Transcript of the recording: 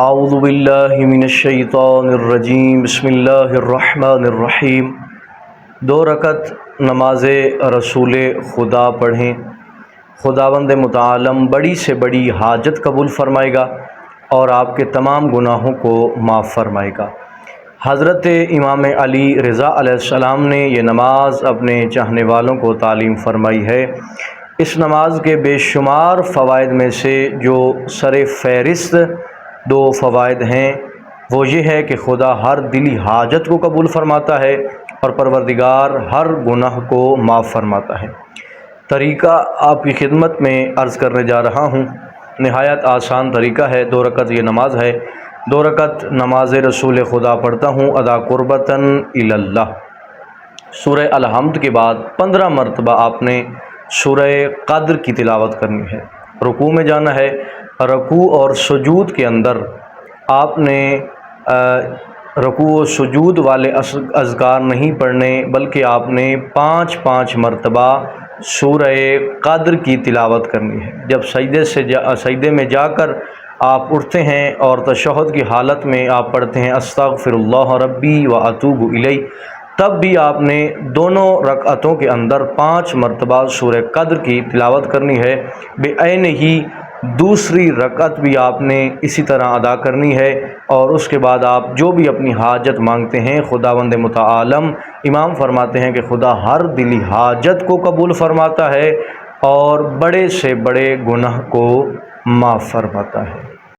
اعوذ باللہ من الشیطان الرجیم بسم اللہ الرحمن الرحیم۔ 2 رکعت نماز رسول خدا پڑھیں، خداوند متعال بڑی سے بڑی حاجت قبول فرمائے گا اور آپ کے تمام گناہوں کو معاف فرمائے گا۔ حضرت امام علی رضا علیہ السلام نے یہ نماز اپنے چاہنے والوں کو تعلیم فرمائی ہے۔ اس نماز کے بے شمار فوائد میں سے جو سر فہرست 2 فوائد ہیں وہ یہ ہے کہ خدا ہر دلی حاجت کو قبول فرماتا ہے اور پروردگار ہر گناہ کو معاف فرماتا ہے۔ طریقہ آپ کی خدمت میں عرض کرنے جا رہا ہوں، نہایت آسان طریقہ ہے۔ 2 رکعت یہ نماز ہے۔ 2 رکعت نماز رسول خدا پڑھتا ہوں ادا قربتاً الی اللہ۔ سورہ الحمد کے بعد 15 مرتبہ آپ نے سورہ قدر کی تلاوت کرنی ہے۔ رکوع میں جانا ہے۔ رکوع اور سجود کے اندر آپ نے رکوع و سجود والے اذکار نہیں پڑھنے، بلکہ آپ نے 5 مرتبہ سورہ قدر کی تلاوت کرنی ہے۔ جب سجدے میں جا کر آپ اٹھتے ہیں اور تشہد کی حالت میں آپ پڑھتے ہیں استغفر اللہ ربی و اتوب الیہ، تب بھی آپ نے دونوں رکعتوں کے اندر 5 مرتبہ سورہ قدر کی تلاوت کرنی ہے۔ بے عین ہی دوسری رکعت بھی آپ نے اسی طرح ادا کرنی ہے، اور اس کے بعد آپ جو بھی اپنی حاجت مانگتے ہیں خداوند متعال امام فرماتے ہیں کہ خدا ہر دلی حاجت کو قبول فرماتا ہے اور بڑے سے بڑے گناہ کو معاف فرماتا ہے۔